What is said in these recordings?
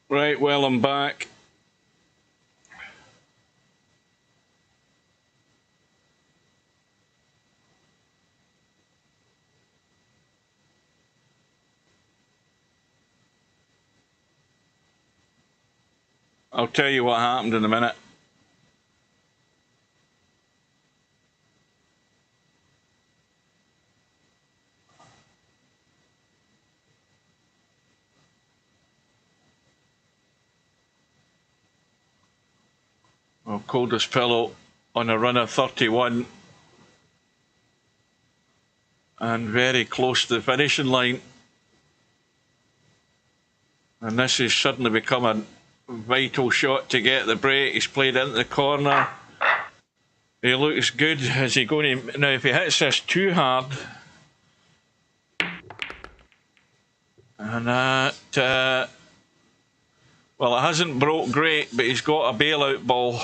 Right, well, I'm back. I'll tell you what happened in a minute. Well, Coldest pillow on a run of 31 and very close to the finishing line. And this has suddenly become a vital shot to get the break. He's played into the corner. He looks good. Is he going to... Now, if he hits this too hard... And that... well, it hasn't broke great, but he's got a bailout ball.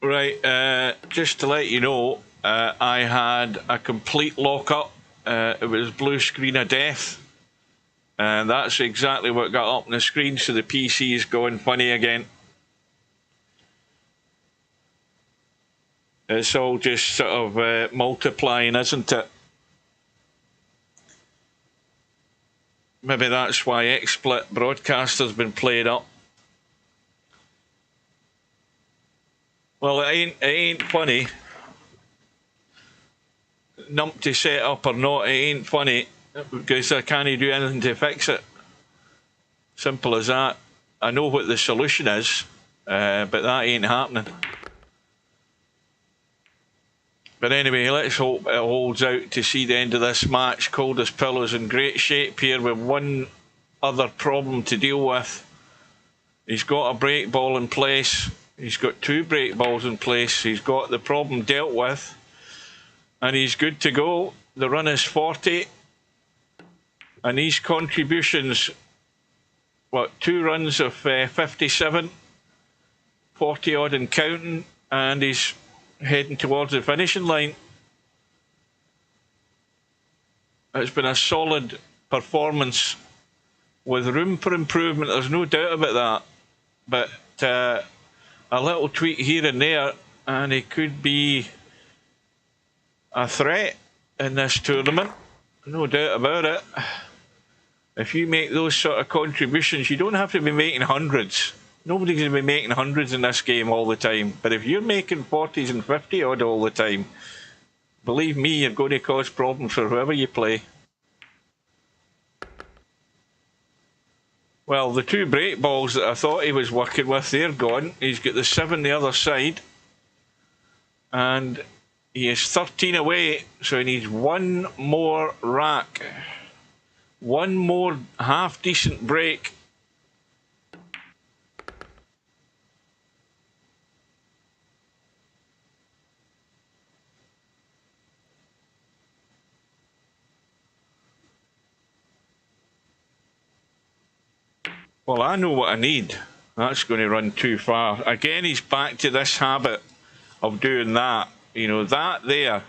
Right, just to let you know, I had a complete lock-up. It was blue screen of death. And that's exactly what got up on the screen, so the PC is going funny again. It's all just sort of multiplying, isn't it? Maybe that's why XSplit Broadcaster's been played up. Well, it ain't funny. Numpty set up or not, it ain't funny because I can't do anything to fix it. Simple as that. I know what the solution is, but that ain't happening. But anyway, let's hope it holds out to see the end of this match. Coldest Pillow's in great shape here with one other problem to deal with. He's got a break ball in place. He's got two break balls in place. He's got the problem dealt with. And he's good to go. The run is 40. And these contributions, what, 2 runs of 57, 40 odd and counting, and he's heading towards the finishing line. It's been a solid performance with room for improvement. There's no doubt about that. But a little tweak here and there, and he could be a threat in this tournament. No doubt about it. If you make those sort of contributions, you don't have to be making hundreds. Nobody's going to be making hundreds in this game all the time. But if you're making 40s and 50 odd all the time, believe me, you're going to cause problems for whoever you play. Well, the 2 break balls that I thought he was working with, they're gone. He's got the 7 the other side. And he is 13 away, so he needs 1 more rack. 1 more half-decent break. Well, I know what I need. That's going to run too far. Again, he's back to this habit of doing that. You know, that there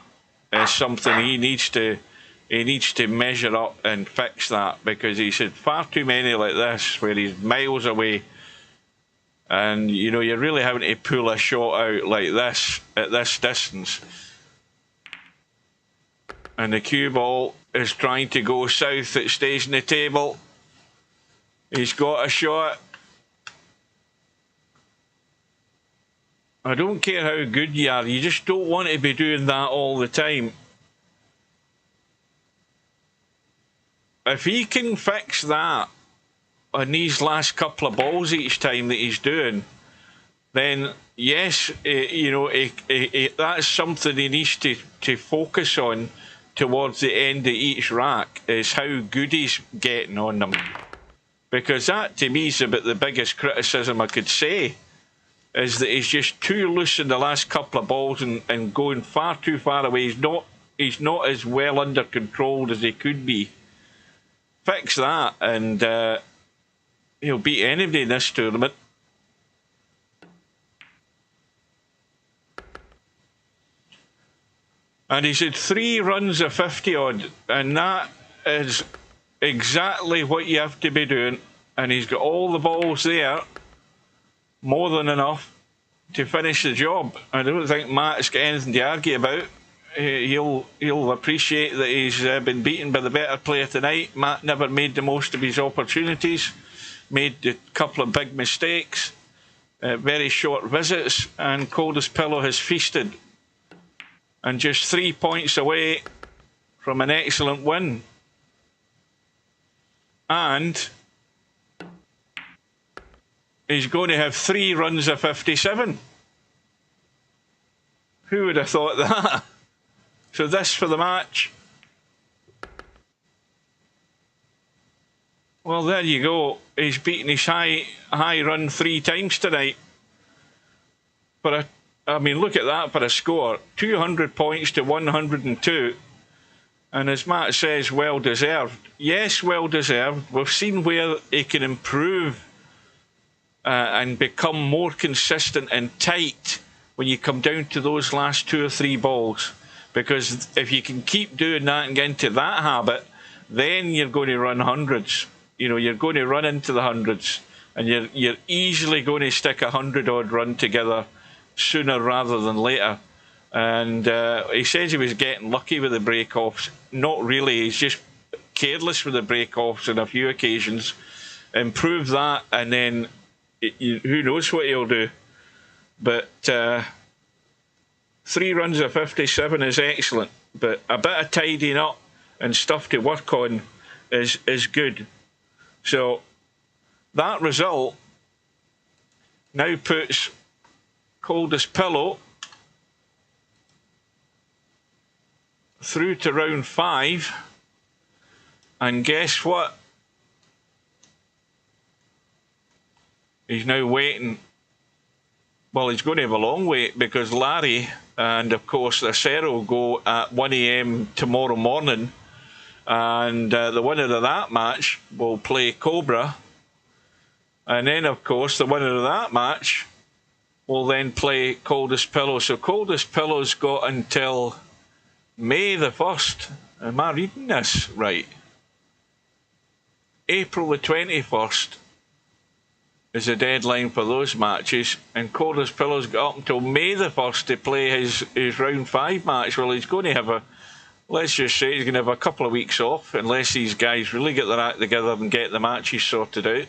is something he needs to measure up and fix that, because he's had far too many like this where he's miles away. And, you know, you're really having to pull a shot out like this at this distance. And the cue ball is trying to go south. It stays in the table. He's got a shot. I don't care how good you are, you just don't want to be doing that all the time. If he can fix that on these last couple of balls each time that he's doing, then yes, you know, that's something he needs to focus on towards the end of each rack, is how good he's getting on them. Because that, to me, is about the biggest criticism I could say, is that he's just too loose in the last couple of balls and going far too far away. He's not as well under control as he could be. Fix that and he'll beat anybody in this tournament. And he's had 3 runs of 50 odd, and that is exactly what you have to be doing. And he's got all the balls there, more than enough to finish the job. I don't think Matt's got anything to argue about. He'll appreciate that he's been beaten by the better player tonight. Matt never made the most of his opportunities, made a couple of big mistakes, very short visits, and Coldest Pillow has feasted. And just 3 points away from an excellent win. And he's going to have 3 runs of 57. Who would have thought that? So this for the match. Well, there you go. He's beaten his high run 3 times tonight. But I mean, look at that for a score. 200 points to 102. And as Matt says, well deserved. Yes, well deserved. We've seen where he can improve and become more consistent and tight when you come down to those last 2 or 3 balls. Because if you can keep doing that and get into that habit, then you're going to run hundreds. You know, you're going to run into the hundreds. And you're easily going to stick a 100-odd run together sooner rather than later. And he says he was getting lucky with the break-offs. Not really. He's just careless with the break-offs on a few occasions. Improve that, and then who knows what he'll do. But 3 runs of 57 is excellent. But a bit of tidying up and stuff to work on is good. So that result now puts Coldest Pillow through to round 5, and guess what? He's now waiting. Well, he's going to have a long wait, because Larry and of course Acero go at 1 AM tomorrow morning, and the winner of that match will play Cobra, and then of course the winner of that match will then play Coldest Pillow. So Coldest Pillow's got until May the 1st. Am I reading this right? April the 21st is the deadline for those matches, and Coldest Pillow's got up until May the 1st to play his round 5 match. Well, he's going to have let's just say he's going to have a couple of weeks off, unless these guys really get their act together and get the matches sorted out.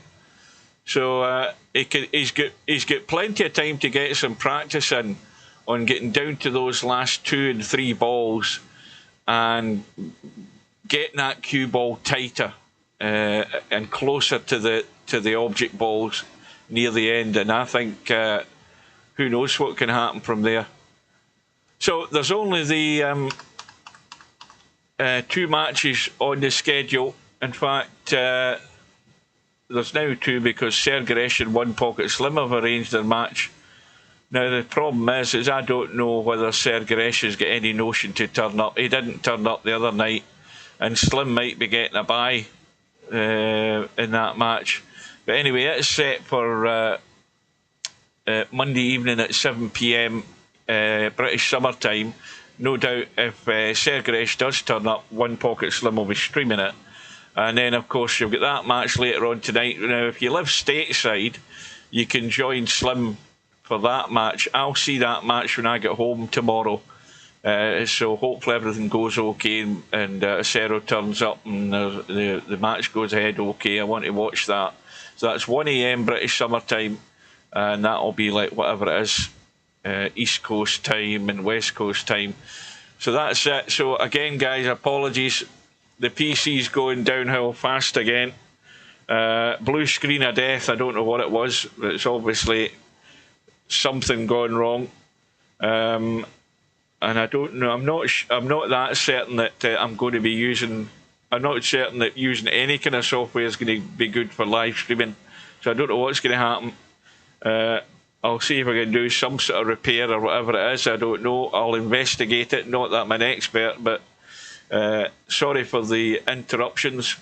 So he's got plenty of time to get some practice in on getting down to those last 2 and 3 balls and getting that cue ball tighter and closer to the object balls near the end. And I think who knows what can happen from there. So there's only the 2 matches on the schedule. In fact, there's now 2, because Sergaresh and One Pocket Slim have arranged their match. Now the problem is I don't know whether Sergaresh has got any notion to turn up. He didn't turn up the other night, and Slim might be getting a bye in that match. But anyway, it's set for Monday evening at 7 PM British summer time. No doubt if Sergaresh does turn up, One Pocket Slim will be streaming it. And then, of course, you've got that match later on tonight. Now, if you live stateside, you can join Slim for that match. I'll see that match when I get home tomorrow. So hopefully everything goes okay, and Acero turns up and the match goes ahead okay. I want to watch that. So that's 1 AM British Summer Time, and that'll be like whatever it is, East Coast time and West Coast time. So that's it. So again, guys, apologies. The PC's going downhill fast again. Blue screen of death. I don't know what it was, but it's obviously something gone wrong. And I don't know. I'm not that certain that I'm going to be using. I'm not certain that using any kind of software is going to be good for live streaming. So I don't know what's going to happen. I'll see if I can do some sort of repair or whatever it is. I don't know. I'll investigate it. Not that I'm an expert, but sorry for the interruptions.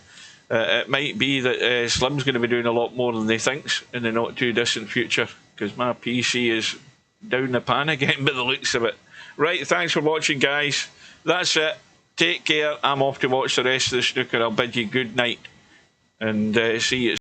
It might be that Slim's going to be doing a lot more than he thinks in the not too distant future, because my PC is down the pan again by the looks of it. Right, thanks for watching, guys. That's it. Take care. I'm off to watch the rest of the snooker. I'll bid you good night and see you.